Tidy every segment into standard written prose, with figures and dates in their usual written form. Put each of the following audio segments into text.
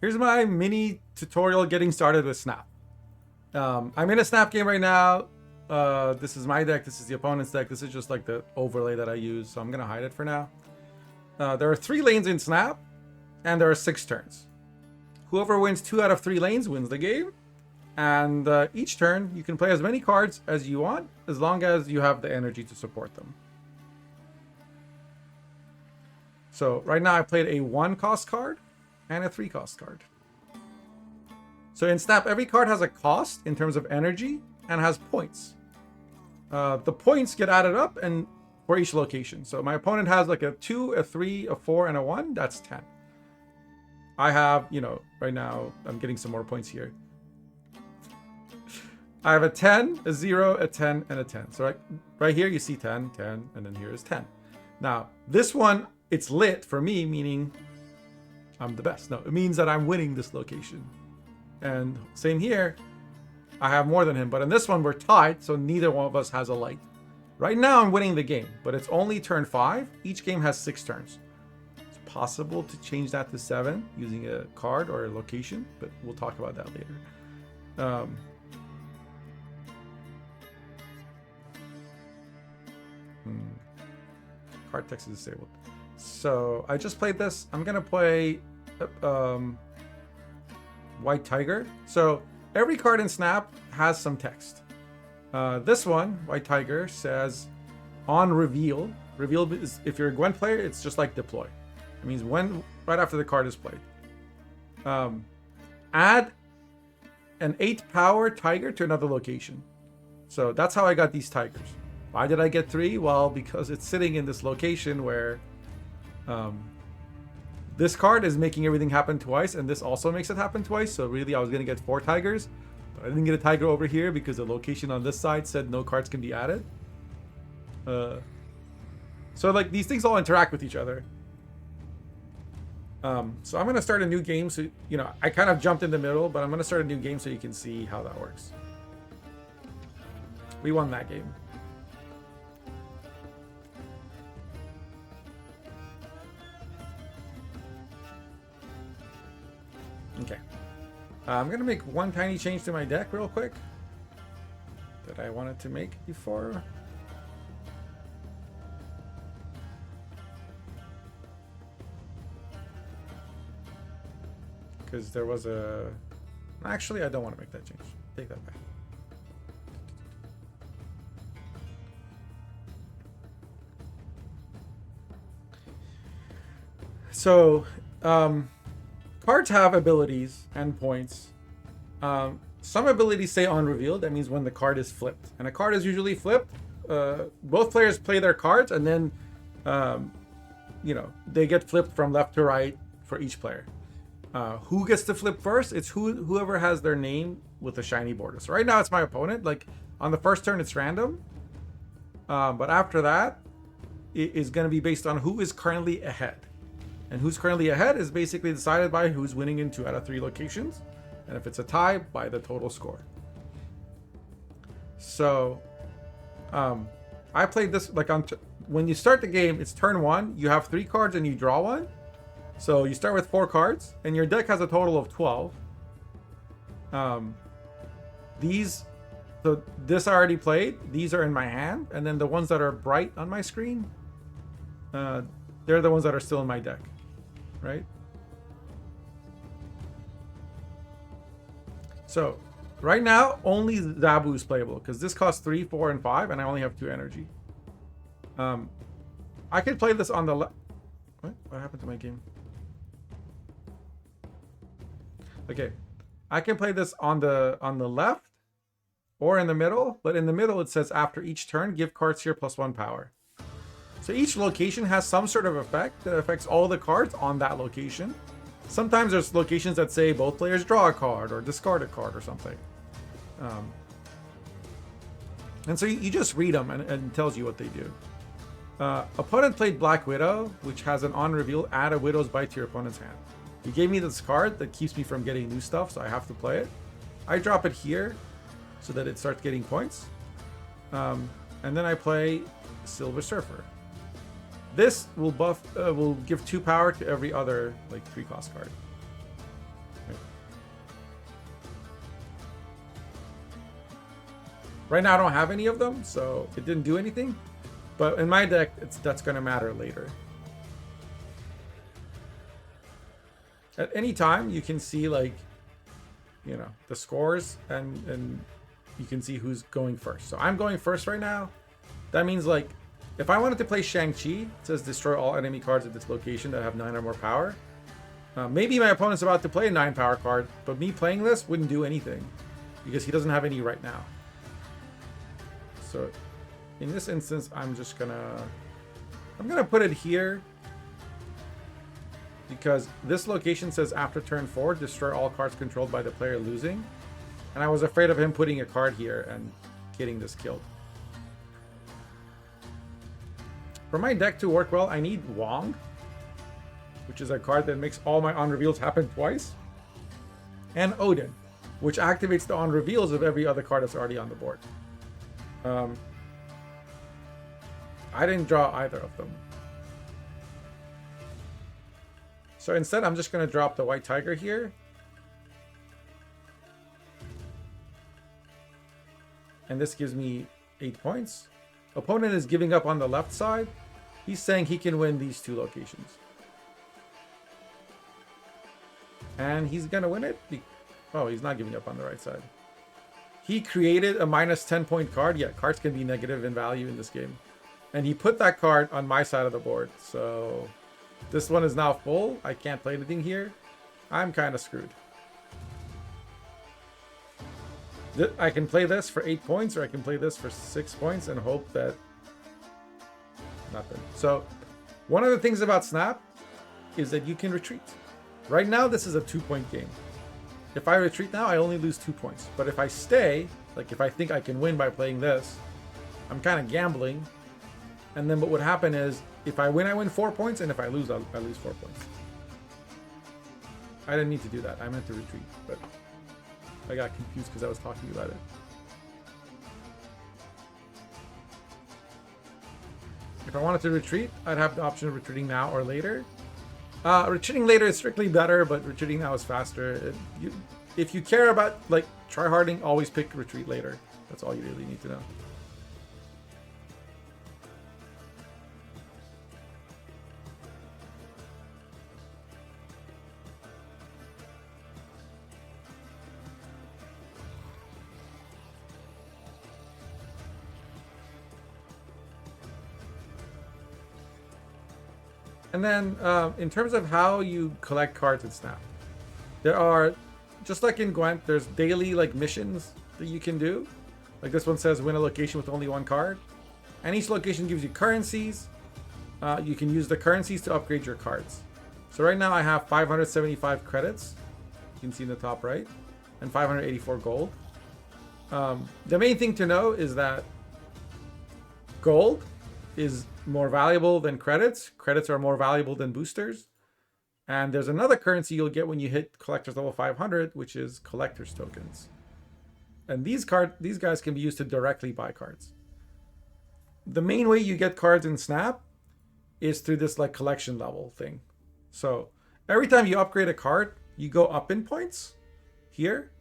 here's my mini tutorial getting started with Snap. I'm in a Snap game right now. This is my deck. This is the opponent's deck. This is just like the overlay that I use. So I'm going to hide it for now. There are 3 lanes in Snap, and there are 6 turns. Whoever wins 2 out of 3 lanes wins the game. And each turn, you can play as many cards as you want, as long as you have the energy to support them. So right now I played a 1-cost card and a 3-cost card. So in Snap, every card has a cost in terms of energy and has points. The points get added up and for each location. So my opponent has like a 2, a 3, a 4, and a 1. That's 10. I have, right now I'm getting some more points here. I have a 10, a 0, a 10, and a 10. So right here you see 10, 10, and then here is 10. Now, this one, it's lit for me, meaning I'm the best. No, it means that I'm winning this location. And same here, I have more than him. But in this one, we're tied, so neither one of us has a light. Right now, I'm winning the game, but it's only turn 5. Each game has 6 turns. It's possible to change that to 7 using a card or a location, but we'll talk about that later. Card text is disabled. So I just played this. I'm gonna play White Tiger. So every card in Snap has some text. This one, White Tiger, says on reveal. Reveal is, if you're a Gwen player, it's just like deploy. It means right after the card is played. Add an 8-power tiger to another location. So that's how I got these tigers. Why did I get 3? Well, because it's sitting in this location where this card is making everything happen twice, and this also makes it happen twice. So really, I was going to get 4 tigers, but I didn't get a tiger over here because the location on this side said no cards can be added. So like these things all interact with each other. So I'm going to start a new game. So, I kind of jumped in the middle, but I'm going to start a new game so you can see how that works. We won that game. Okay. I'm going to make one tiny change to my deck real quick that I wanted to make before. Because there was a... Actually, I don't want to make that change. Take that back. So, cards have abilities and points. Some abilities say unrevealed. That means when the card is flipped. And a card is usually flipped. Both players play their cards, and then, they get flipped from left to right for each player. Who gets to flip first? It's whoever has their name with a shiny border. So right now it's my opponent. Like on the first turn, it's random. But after that, it is going to be based on who is currently ahead. And who's currently ahead is basically decided by who's winning in 2 out of 3 locations. And if it's a tie, by the total score. So, I played this like when you start the game, it's turn 1. You have 3 cards and you draw 1. So you start with 4 cards, and your deck has a total of 12. This I already played. These are in my hand, and then the ones that are bright on my screen, they're the ones that are still in my deck. Right? So, right now, only Zabu is playable, because this costs 3, 4, and 5, and I only have 2 energy. I could play this on the left. What happened to my game? Okay. I can play this on the left or in the middle, but in the middle it says after each turn, give cards here +1 power. So each location has some sort of effect that affects all the cards on that location. Sometimes there's locations that say both players draw a card or discard a card or something. And so you just read them and it tells you what they do. Opponent played Black Widow, which has an on reveal, add a Widow's Bite to your opponent's hand. He gave me this card that keeps me from getting new stuff, so I have to play it. I drop it here so that it starts getting points. And then I play Silver Surfer. This will will give 2 power to every other 3-cost card. Right now I don't have any of them, so it didn't do anything. But in my deck, that's going to matter later. At any time, you can see, like, you know, the scores, and you can see who's going first. So I'm going first right now. That means, like, if I wanted to play Shang-Chi, it says destroy all enemy cards at this location that have 9 or more power. Maybe my opponent's about to play a 9 power card, but me playing this wouldn't do anything because he doesn't have any right now. So in this instance, I'm gonna put it here because this location says after turn 4, destroy all cards controlled by the player losing. And I was afraid of him putting a card here and getting this killed. For my deck to work well, I need Wong, which is a card that makes all my on-reveals happen twice. And Odin, which activates the on-reveals of every other card that's already on the board. I didn't draw either of them. So instead, I'm just going to drop the White Tiger here. And this gives me 8 points. Opponent is giving up on the left side. He's saying he can win these 2 locations. And he's going to win it. Oh, he's not giving up on the right side. He created a minus 10 point card. Yeah, cards can be negative in value in this game. And he put that card on my side of the board. So this one is now full. I can't play anything here. I'm kind of screwed. I can play this for 8 points, or I can play this for 6 points and hope that nothing. So one of the things about Snap is that you can retreat. Right now, this is a 2-point game. If I retreat now, I only lose 2 points. But if I stay, like if I think I can win by playing this, I'm kind of gambling. And then what would happen is, if I win, I win 4 points, and if I lose, I lose 4 points. I didn't mean to do that. I meant to retreat, but I got confused because I was talking about it. If I wanted to retreat, I'd have the option of retreating now or later. Retreating later is strictly better, but retreating now is faster. If you care about, like, tryharding, always pick retreat later. That's all you really need to know. And then in terms of how you collect cards in Snap, there are, just like in Gwent, there's daily like missions that you can do. Like this one says win a location with only 1 card. And each location gives you currencies. You can use the currencies to upgrade your cards. So right now I have 575 credits. You can see in the top right. And 584 gold. The main thing to know is that gold is more valuable than credits. Credits are more valuable than boosters. And there's another currency you'll get when you hit collector's level 500, which is collector's tokens. And these guys can be used to directly buy cards. The main way you get cards in Snap is through this like collection level thing. So every time you upgrade a card, you go up in points here.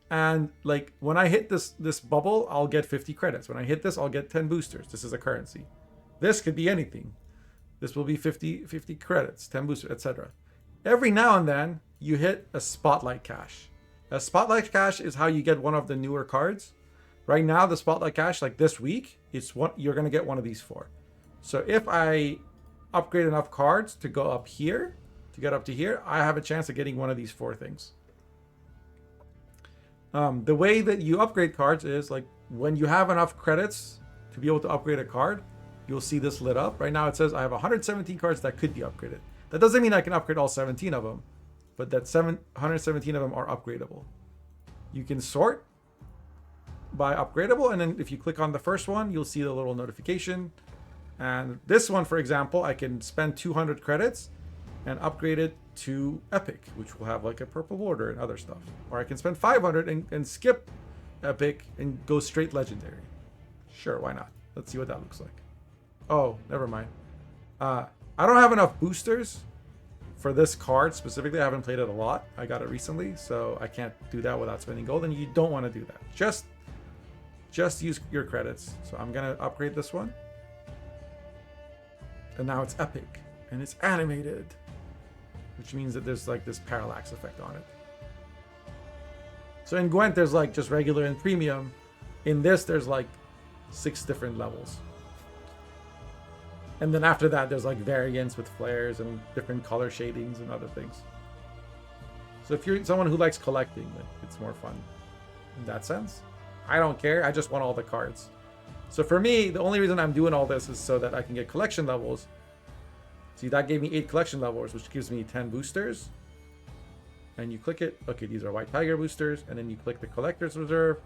And like when I hit this bubble, I'll get 50 credits. When I hit this, I'll get 10 boosters. This is a currency. This could be anything. This will be 50 credits, 10 boosters, etc. Every now and then, you hit a Spotlight Cache. A Spotlight Cache is how you get one of the newer cards. Right now, the Spotlight Cache, like this week, it's what you're going to get one of these for. So if I upgrade enough cards to go up here, to get up to here, I have a chance of getting one of these 4 things. The way that you upgrade cards is like when you have enough credits to be able to upgrade a card, you'll see this lit up. Right now it says I have 117 cards that could be upgraded. That doesn't mean I can upgrade all 17 of them, but that 117 of them are upgradable. You can sort by upgradable, and then if you click on the first one, you'll see the little notification. And this one, for example, I can spend 200 credits and upgrade it to Epic, which will have like a purple border and other stuff. Or I can spend 500 and skip Epic and go straight Legendary. Sure, why not? Let's see what that looks like. Oh, never mind. I don't have enough boosters for this card specifically. I haven't played it a lot. I got it recently, so I can't do that without spending gold, and you don't want to do that. just use your credits. So I'm gonna upgrade this one. And now it's epic. And it's animated. Which means that there's like this parallax effect on it. So in Gwent, there's like just regular and premium. In this, there's like 6 different levels. And then after that, there's like variants with flares and different color shadings and other things. So if you're someone who likes collecting, it's more fun in that sense. I don't care. I just want all the cards. So for me, the only reason I'm doing all this is so that I can get collection levels. See, that gave me 8 collection levels, which gives me 10 boosters. And you click it. Okay, these are White Tiger boosters. And then you click the Collector's Reserve.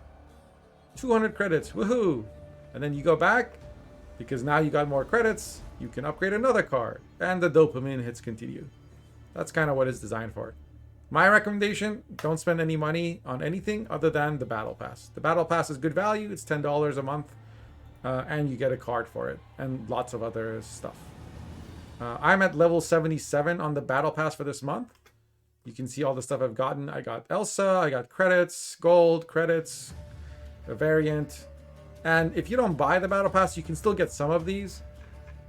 200 credits. Woohoo! And then you go back. Because now you got more credits. You can upgrade another card. And the dopamine hits continue. That's kind of what it's designed for. My recommendation, don't spend any money on anything other than the Battle Pass. The Battle Pass is good value. It's $10 a month. And you get a card for it. And lots of other stuff. I'm at level 77 on the Battle Pass for this month. You can see all the stuff I've gotten. I got Elsa. I got credits, gold, credits, a variant. And if you don't buy the Battle Pass, you can still get some of these.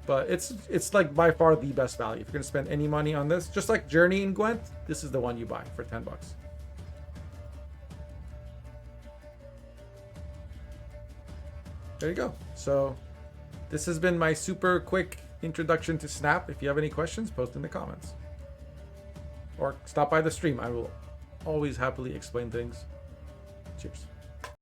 But it's like by far the best value. If you're going to spend any money on this, just like Journey in Gwent, this is the one you buy for 10 bucks. There you go. So this has been my super quick introduction to Snap. If you have any questions, post in the comments. Or stop by the stream. I will always happily explain things. Cheers.